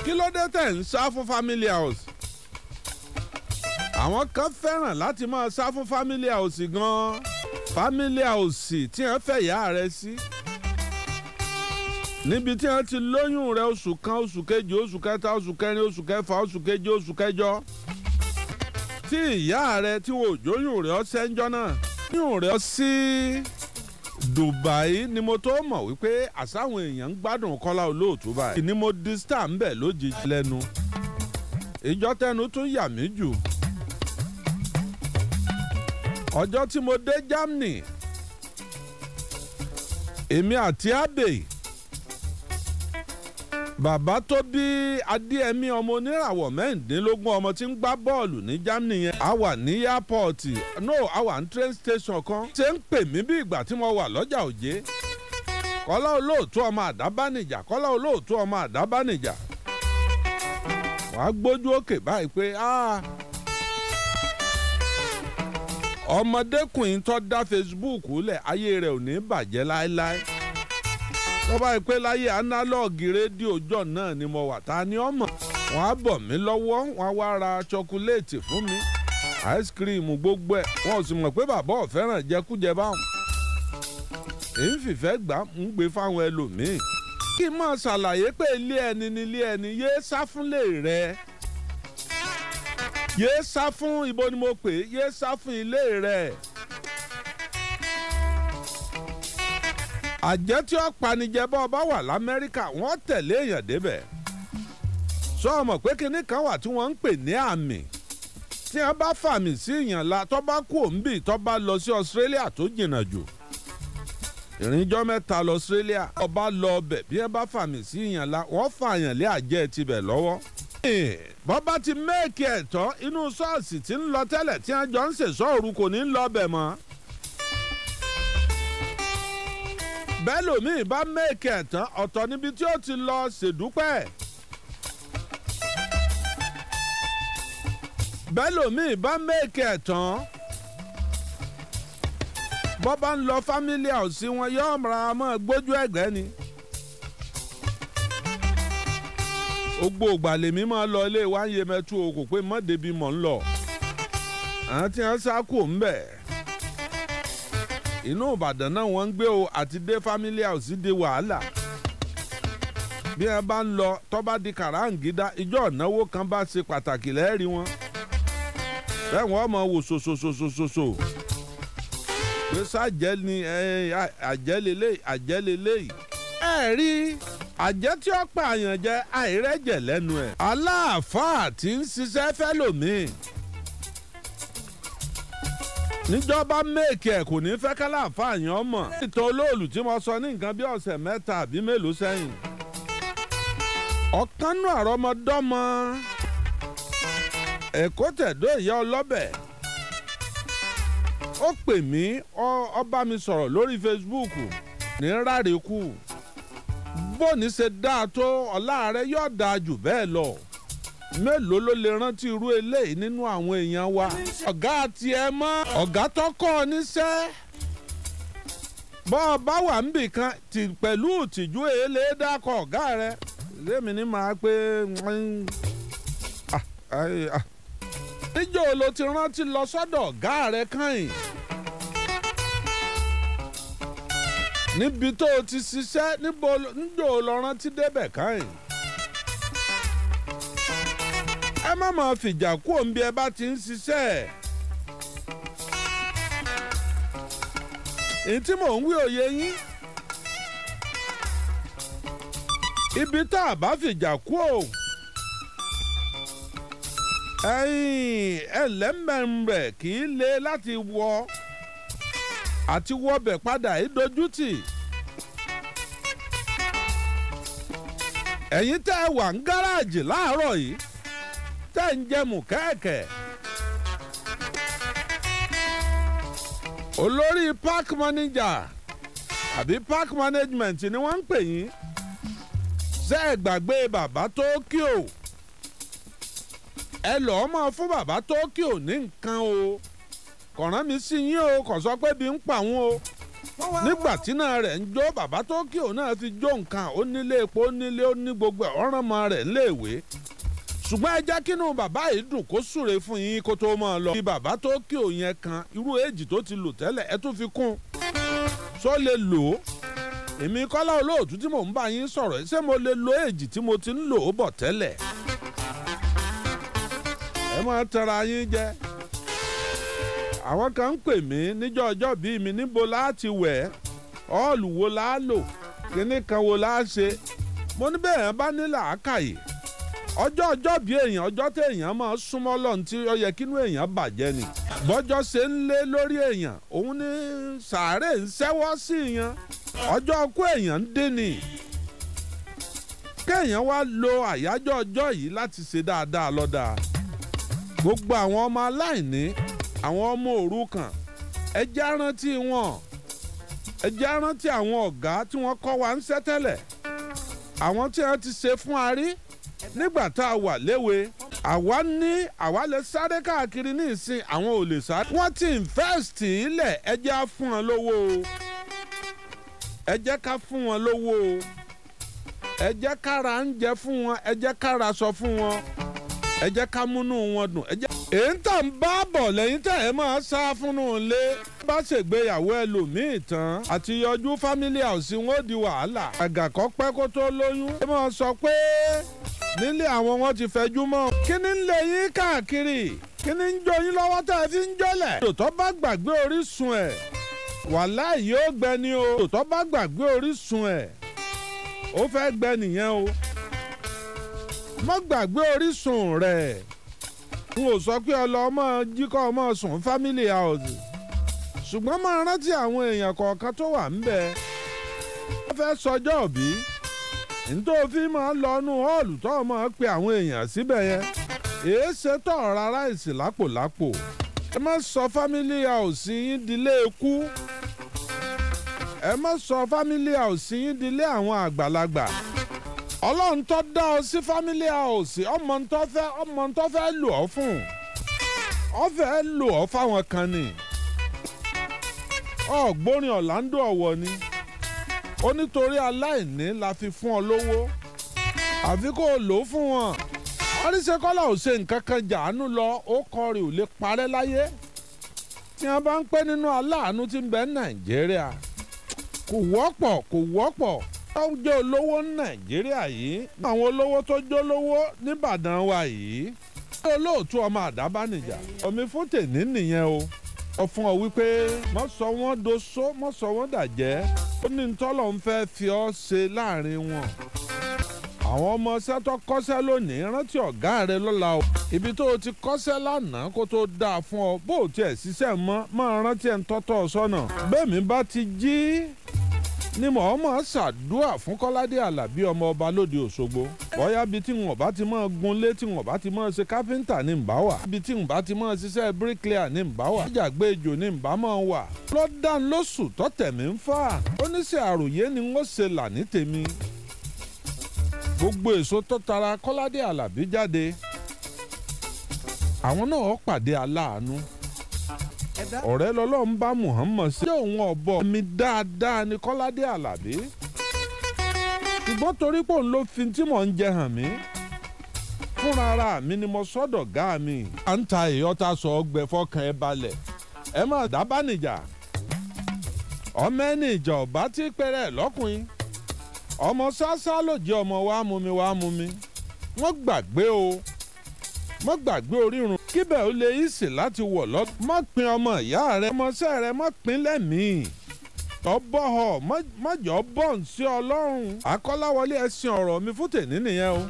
kí ló dé tẹ̀ ń sá fún family house? àwọn kan fẹ́ràn láti máa sá fún family house gan-an. family house tí wọ́n fẹ́ ìyá rẹ̀ sí. níbi tí wọ́n ti lóyún rẹ̀ oṣù kan oṣù kejì oṣù kẹta oṣù kẹrin oṣù kẹfà oṣù keje oṣù kẹjọ. tí ìyá rẹ̀ tí wọ́n ò jóyún rẹ̀ ọ̀sẹ̀ ń jọ náà. jóyún rẹ̀ sí Dubai ni mo tó mọ̀ wípé àsáwọn èèyàn ń gbádùn Kola Olootu báyìí. ni mo di star ń bẹ̀ lójijì lẹ́nu. ìjọ tẹnu tún yà mí jù. ọjọ́ tí mo dé Germany èmi àti Abe bàbá tó bí Adéẹmí ọmọ oníràwọ̀ mẹ́rìndínlógún ọmọ tí ń gbá bọ́ọ̀lù ní Germany yẹn a wà ní airport a wà ní train station kan ṣe ń pè mí bí ìgbà tí mo wà lọ́jà òjé. Kola Olootu ọmọ àdábánijà Kola Olootu ọmọ àdábánijà wàá gbójú òkè báyìí pé ọmọdékùnrin tó dá Facebook lẹ̀ ayé rẹ̀ ò ní bàjẹ́ láéláé. tó bá yẹ pé láyé análọ́ọ̀gì rédíò jọ náà ni mo wà ta ni ọmọ. wọ́n á bọ̀ mí lọ́wọ́ wọ́n á wá ra chocolate fún mi ice cream gbogbo ẹ̀ wọ́n ò sì mọ̀ pé bàbá ò fẹ́ràn jẹkújẹ báwọn. èyí fìfẹ́ gbà ń gbé fáwọn ẹlòmíì. kí n máa ṣàlàyé pé ilé ẹni ni ilé ẹni yéé sá fúnlé rẹ̀. yéé sá fún ibo ni mo pè é yéé sá fún ilé rẹ̀. àjẹ́ tí ó panijẹ́ bá ọba wà l'Amẹ́ríkà wọ́n tẹ̀lé èèyàn débẹ̀. sọ ọmọ pé kinní kan wà tí wọ́n ń pè ní àmì. tí wọ́n bá fàmì sí ìyàn la tó bá kú òǹbì tó bá lọ sí Australia tó jìnnà jù. ìrìnjọ́ mẹ́ta lọ Australia ọba lọ ọbẹ̀ bí wọ́n bá fàmì sí ìyàn la wọ́n fààyàn lé àjẹ́ tibẹ̀ lọ́wọ́. bọ́bá ti méèkì ẹ̀tọ́ inú ṣọ́ọ̀ṣì tí ń lọ tẹ́lẹ̀ tí wọ́n jọ ń ṣèṣọ́ òru kò ní lọ bẹ̀ mọ́. bẹ́ẹ̀ lòmíì bá méèkì ẹ̀tọ́ ọ̀tọ̀ níbi tí ó ti lọ ṣèdúpẹ́. bẹ́ẹ̀ lòmíì bá méèkì ẹ̀tọ́ bọ́bá ń lọ family house wọn yóò ra mọ́ gbójú ẹ̀gbẹ́ ni. gbogbo ògbàlèmí máa lọ ilé wa ń yé mẹ́tú o kò pé mọ́ débi mọ̀ ń lọ. àwọn tí wọ́n sá kò ń bẹ̀. inú Ìbàdàn náà wọ́n ń gbé o àti dé family house di wàhálà. bí wọ́n bá ń lọ tó bá di kàráǹgídá ìjọ ìnáwó kan bá ṣe pàtàkì lẹ́ẹ̀rí wọn. bẹ́ẹ̀ wọ́n mọ̀ wò ṣoṣoṣoṣoṣo. pé sájẹ́ ni àjẹ́lélẹ́yìí. ẹ rí àjẹ́ tí ó pààyàn jẹ àìrẹ́jẹ̀ lẹ́nu ẹ̀. aláàfáà tí ń ṣiṣẹ́ fẹ́lòmíì. níjọba méèkì ẹ̀ kò ní fẹ́ kálàfáà yẹn mọ̀. ìtàn olóòlù tí mo sọ ní nǹkan bí ọ̀sẹ̀ mẹ́ta àbí mélòó sẹ́yìn. ọ̀kan nù àrọ́mọdọ́mọ Èkó tẹ̀dó ìyá ọlọ́bẹ̀. ó pè mí ó bá mi sọ̀rọ̀ lórí Facebook ní rárekù. bóni ṣe dáa tó ọ̀la rẹ̀ yóò dáa jù bẹ́ẹ̀ lọ. mélòó ló lè rántí irú eléyìí nínú àwọn èèyàn wa. ọ̀gá tiẹ̀ mọ́ ọ̀gá tó kọ́ ọ níṣẹ́. bọ́ ọ bá wà níbì kan pẹ̀lú ìtìjú èlé dákọ̀ ọ̀gá rẹ̀. lèmi ní máa pé níjọ́ ló ti rántí lọ sọ́dọ̀ ọ̀gá rẹ̀ kàn-ín. níbi tó o ti ṣiṣẹ́ níjọ́ lọ rántí débẹ̀ kàn-ín. ẹ má máa fìjà kú òǹbí ẹ bá ti ń ṣiṣẹ́. èyí tí mò ń wí òye yín. ibi tá a bá fìjà kú o. ẹlẹ́mẹ̀rẹ̀ kì í le láti wọ àti wọbẹ̀ padà ìdójútì. ẹ̀yin tẹ́ ẹ wà ń gáràjì láàárọ̀ yìí tẹ́ ń jẹmù kẹ́ẹ̀kẹ́. olórí park manager àbí park management ni wọ́n ń pè yín. ṣé ẹ gbàgbé bàbá Tókíò? ẹ lọ́ọ́ mọ̀ fún bàbá Tókíò ní nǹkan o. kọ̀ràn mi sí yín o kò sọ pé bí ń pa wọn o. nígbà tí náà rẹ̀ ń jó bàbá tó kí òun náà fi jó nǹkan ó nílé epo ó nílé ó ní gbogbo ọ̀ràn ọmọ rẹ̀ ńléèwé ṣùgbọ́n ẹ jẹ́ kínú bàbá yìí dùn kó súre fún yín kó tó máa lọ. bí bàbá tó kí òun yẹn kan irú èjì tó ti lò tẹ́lẹ̀ ẹ tún fi kún só lè lò ó. èmi Kọ́lá Olóòtú tí mò ń bá yín sọ̀rọ̀ ṣé mo lè lo èjì tí mo ti ń lò ó bọ̀ tẹ́lẹ̀. ẹ máa tẹra yín jẹ. àwọn kan ń pè mí níjọ́ ọjọ́ bíi mi níbo láti wẹ̀ ọ́ọ̀lù wo la lò kíní kan wo la ṣe. mo ní bẹ́ẹ̀ bá ní làákàyè ọjọ́ bí èèyàn ọjọ́ tí èèyàn máa súnmọ́ lọ́n tí ó yẹ kínú èèyàn bàjẹ́ ni. bọ́jọ́ ṣe ń lé lórí èèyàn òun ní sàárè ń ṣẹ́wọ́ sí èèyàn ọjọ́ kú èèyàn ń dín ni. kéèyàn wá lo àyájọ́ ọjọ́ yìí láti ṣe dáadáa lọ́dà. gbogbo àwọn ọmọ aláìní àwọn ọmọ òrukàn ẹ jẹ́ á rántí wọn ẹ jẹ́ á rántí àwọn ọ̀gá tí wọ́n kọ́ wa ń ṣẹ́ tẹ́lẹ̀ àwọn tí wọ́n ti ṣe fún arí nígbà tá a wà léwe àwa lè sáré káàkiri ní ìsìn àwọn ò lè sáré. wọ́n ti invest ilẹ̀ ẹ jẹ́ á fún wọn lówó o ẹ jẹ́ ká fún wọn lówó o ẹ jẹ́ ká ra oúnjẹ fún wọn ẹ jẹ́ ká ra aṣọ fún wọn ẹ jẹ́ ká múnú wọn dùn. èyí tà ń bá bọ̀ lẹ́yìn tẹ̀ ẹ́ máa sá fúnnú ilé. bá ṣègbéyàwó ẹlòmíì tán àti yọjú family house wọn ó di wàhálà. àgàkọ́ pẹ́ kó tó lóyún. ẹ máa sọ pé nílé àwọn wọn ti fẹjú mọ́. kí ni ń lé yín káàkiri kí ni ń jó yín lọ́wọ́ tẹ́ ẹ fi ń jọ́lẹ̀. tòótọ́ bá gbàgbé orísun ẹ̀ wàláhì yóò gbẹ ni o. tòótọ́ bá gbàgbé orísun ẹ̀ ó fẹ́ gbẹ nìyẹn o. mọ́ gbàgbé orísun rẹ̀ n ò sọ pé ọlọ́mọ jíkọ́ ọmọ sùn family house ṣùgbọ́n máa rántí àwọn èèyàn kọ̀ọ̀kan tó wà ńbẹ̀. wọ́n fẹ́ sọjọ́ òbí nítòfin máa ń lọ́nu họ́ọ̀lù tó máa pe àwọn èèyàn síbẹ̀ yẹn èé ṣe tọ̀ rárá ìsì lápòlápò. ẹ má sọ family house yín dilé ikú ẹ má sọ family house yín dilé àwọn àgbàlagbà. ọlọ́run tó dá ọ sí family house ọmọ tó fẹ́ lò ọ́ fún ọ fẹ́ lò ọ́ fáwọn kan ni. ọ̀gbórin Orlando ọ̀wọ̀ ni ó nítorí aláìní la fi fún ọ lówó àfi kó o lò ó fún wọn. oríṣẹ́ Kọ́lá ò ṣe nǹkan kan jàánú lọ ó kọrin ò lè parẹ́ láyé. tí wọ́n bá ń pẹ́ nínú aláàánú tí ń bẹ Nàìjíríà kò wọ́pọ̀ ó jẹ́ olówó ní Nàìjíríà yìí àwọn olówó tó jólówó nìbàdàn wa yìí. Olóòtú ọmọ Àdábánijà omi fún tèní nìyẹn o. sọ fún ọ wípé mọ́ sọ wọ́n doṣó mọ́ sọ wọ́n dàjẹ́ ó ní ntọ́lọ̀ ń fẹ́ fi ọ́ ṣe láàrin wọn. àwọn ọmọ iṣẹ́ tó kọ́ṣẹ́ lónìí rántí ọ̀gá rẹ lọ́la o. ibi tó o ti kọ́ṣẹ́ lánàá kó tó dáa fún ọ bó o tiẹ̀ ṣiṣẹ́ mọ́ máa rántí ẹ̀ ń tọ́tọ̀ sọ́nà. bẹ́ẹ̀ mi bá ti jí ni mọ̀ọ́mọ̀ ṣàdúrà fún Kọ́ládé Àlàbí ọmọ ọba lóde Òṣogbo. bóyá bíi tí wọn bá ti máa gunlé tí wọn bá ti máa ṣe káfíńtà ní mbà wà. bíi tí wọn bá ti máa ṣiṣẹ́ bíríkìlíà ní mbà wà. ìjàgbé ejò ní mbà máa wà. lọ́dàn lóṣù tọ́tẹ̀mí ń fà. oníṣẹ́ àròyé ni wọ́n ṣe là ní tèmi. gbogbo èso tó tara Kọ́ládé Àlàbí jáde àwọn náà pàdé aláàánú. ọ̀rẹ́ lọ́lọ́run bá Muhammad ṣe òun ọ̀bọ mi dáadáa ní Kọ́ládé Àlàbí. ṣùgbọ́n torí pé òun ló fi tí mò ń jẹ hàn mí fúnra ara mi ni mo sọ́dọ̀ gá mi. à ń ta ìyọ́ta sọ ọgbẹ́ fọkàn ẹ balẹ̀ ẹ má dábànìjà. ọmọ ẹni ìjà ọ̀bá tí pẹ́rẹ́ lọ́kùnrin ọmọ sásá ló jẹ́ ọmọ wàá mú mi. wọ́n gbàgbé o mọ́ gbàgbé orírun kíbẹ̀ ó lè ìsì láti wọ̀ lọ́dún. má pin ọmọ ìyá rẹ ọmọọṣẹ́ rẹ má pin lẹ́mìí. tọ́bọ̀ họ mọ́jọ́ bọ́ǹ sí Ọlọ́run. Akọ́láwọlé ẹ̀sìn ọ̀rọ̀ mi fún tèmi nìyẹn o.